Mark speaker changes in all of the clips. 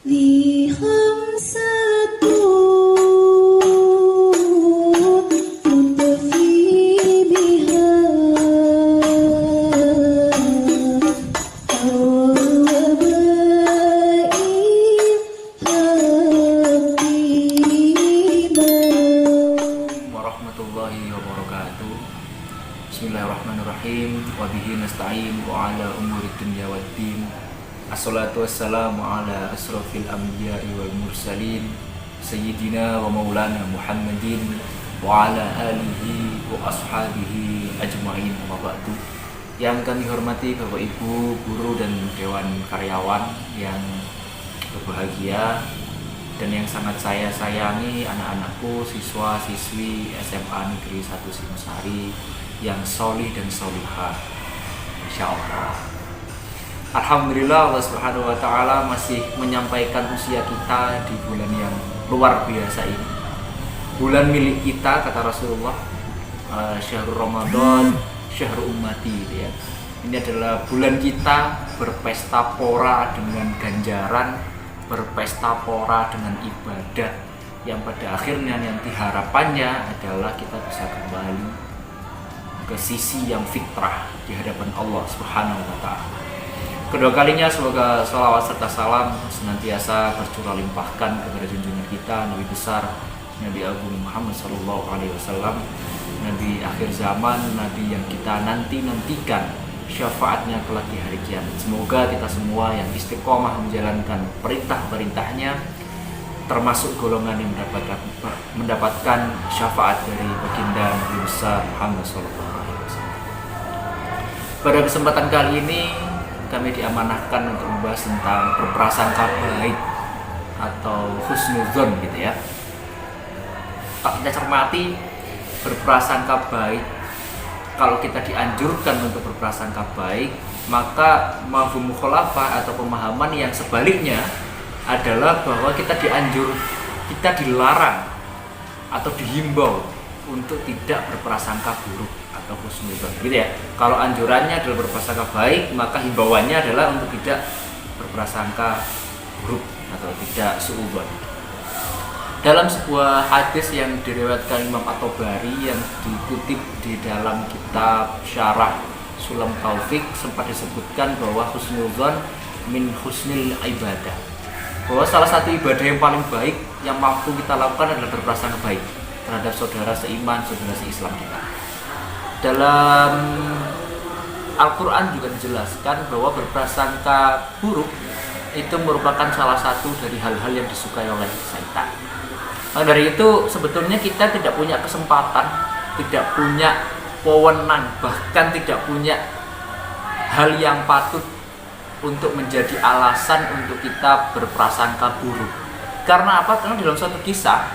Speaker 1: ذي خمسة تطفي بها الوباء حقيبا.
Speaker 2: Warahmatullahi wabarakatuh. Bismillahirrahmanirrahim. Wabihi nasta'in wa ala umuri dunya waddin. Assalatu wassalamu ala asrafil anbiya'i wal mursalin Sayyidina wa maulana Muhammadin wa ala alihi wa ashabihi ajma'in wa ba'du. Yang kami hormati Bapak Ibu, guru dan dewan karyawan yang berbahagia, dan yang sangat saya sayangi anak-anakku, siswa-siswi SMA Negeri 1 Singosari yang solih dan solihah, insya Allah. Alhamdulillah, Allah Subhanahu wa Ta'ala masih menyampaikan usia kita di bulan yang luar biasa ini. Bulan milik kita, kata Rasulullah, Syahrul Ramadan, Syahrul Ummati, ya. Ini adalah bulan kita berpesta pora dengan ganjaran, berpesta pora dengan ibadah, yang pada akhirnya nanti harapannya adalah kita bisa kembali ke sisi yang fitrah di hadapan Allah Subhanahu wa Ta'ala. Kedua kalinya semoga salawat serta salam senantiasa tercurah limpahkan kepada junjungan kita Nabi besar Nabi Agung Muhammad SAW, Nabi akhir zaman, Nabi yang kita nantikan syafaatnya kelak di hari kiamat. Semoga kita semua yang istiqomah menjalankan perintah-perintahnya termasuk golongan yang mendapatkan syafaat dari baginda Nabi besar Muhammad SAW. Pada kesempatan kali ini kami diamanahkan untuk membahas tentang berprasangka baik atau husnuzon, gitu ya. Kalau kita cermati berprasangka baik, kalau kita dianjurkan untuk berprasangka baik, maka mafhum mukhalafah atau pemahaman yang sebaliknya adalah bahwa kita dilarang atau dihimbau untuk tidak berprasangka buruk atau husnuzon, gitu ya. Kalau anjurannya adalah berprasangka baik, maka himbauannya adalah untuk tidak berprasangka buruk atau tidak suudzon. Dalam sebuah hadis yang diriwayatkan Imam At-Tabari yang dikutip di dalam kitab Syarah Sulam Taufik, sempat disebutkan bahwa husnuzon min husnil ibadah, bahwa salah satu ibadah yang paling baik yang mampu kita lakukan adalah berprasangka baik terhadap saudara seiman, saudara seislam kita. Dalam Al-Quran juga dijelaskan bahwa berprasangka buruk itu merupakan salah satu dari hal-hal yang disukai oleh syaitan. Nah, dari itu sebetulnya kita tidak punya kesempatan, tidak punya wewenang, bahkan tidak punya hal yang patut untuk menjadi alasan untuk kita berprasangka buruk. Karena apa? Karena dalam suatu kisah,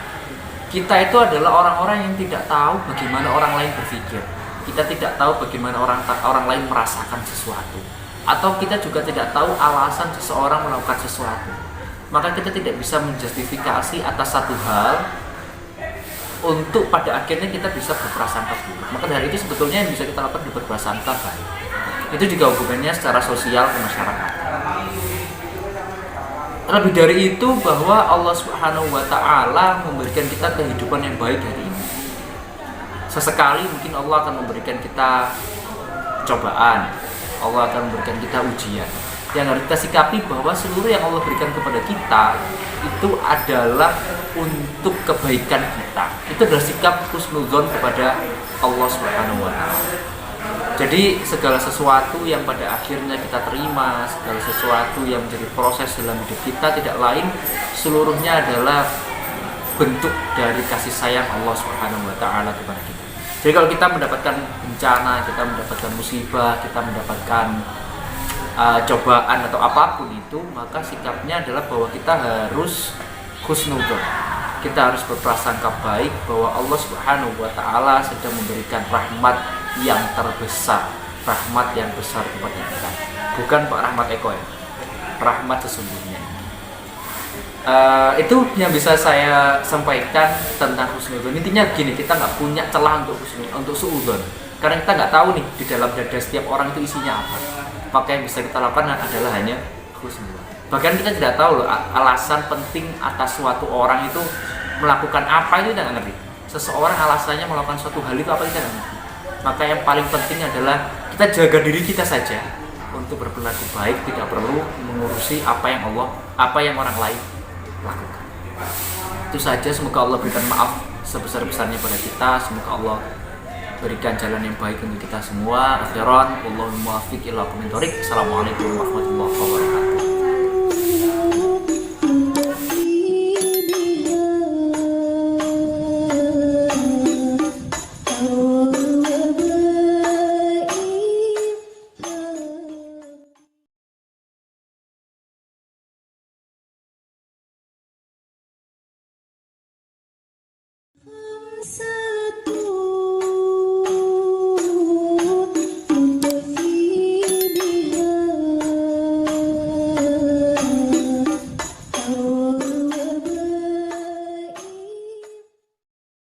Speaker 2: kita itu adalah orang-orang yang tidak tahu bagaimana orang lain berpikir. Kita tidak tahu bagaimana orang lain merasakan sesuatu, atau kita juga tidak tahu alasan seseorang melakukan sesuatu. Maka kita tidak bisa menjustifikasi atas satu hal untuk pada akhirnya kita bisa berprasangka buruk. Maka dari itu sebetulnya yang bisa kita lakukan adalah berprasangka baik. Itu juga hubungannya secara sosial ke masyarakat. Lebih dari itu, bahwa Allah Subhanahu wa Ta'ala memberikan kita kehidupan yang baik hari ini. Sesekali mungkin Allah akan memberikan kita cobaan, Allah akan memberikan kita ujian. Yang harus kita sikapi bahwa seluruh yang Allah berikan kepada kita itu adalah untuk kebaikan kita. Itu adalah sikap husnuzon kepada Allah Subhanahu wa Ta'ala. Jadi segala sesuatu yang pada akhirnya kita terima, segala sesuatu yang menjadi proses dalam hidup kita, tidak lain seluruhnya adalah bentuk dari kasih sayang Allah Subhanahu wa Ta'ala kepada kita. Jadi kalau kita mendapatkan bencana, kita mendapatkan musibah, kita mendapatkan cobaan atau apapun itu, maka sikapnya adalah bahwa kita harus husnuzon. Kita harus berprasangka baik bahwa Allah Subhanahu wa Ta'ala sedang memberikan rahmat yang terbesar, rahmat yang besar kepada kita. Bukan Pak Rahmat Eko ya, rahmat sesungguhnya. Itu yang bisa saya sampaikan tentang husnuzon. Intinya gini, kita nggak punya celah untuk suudzon, karena kita nggak tahu nih di dalam dada setiap orang itu isinya apa. Maka yang bisa kita lakukan adalah hanya husnuzon. Bahkan kita tidak tahu loh alasan penting atas suatu orang itu melakukan apa, itu kita nggak ngerti. Seseorang alasannya melakukan suatu hal itu apa, kita nggak ngerti. Maka yang paling penting adalah kita jaga diri kita saja untuk berperilaku baik, tidak perlu mengurusi apa yang orang lain lakukan. Itu saja, semoga Allah berikan maaf sebesar-besarnya pada kita. Semoga Allah berikan jalan yang baik untuk kita semua. Akhiran, wallahul muwaffiq ila aqwamit thoriq. Assalamualaikum warahmatullahi wabarakatuh.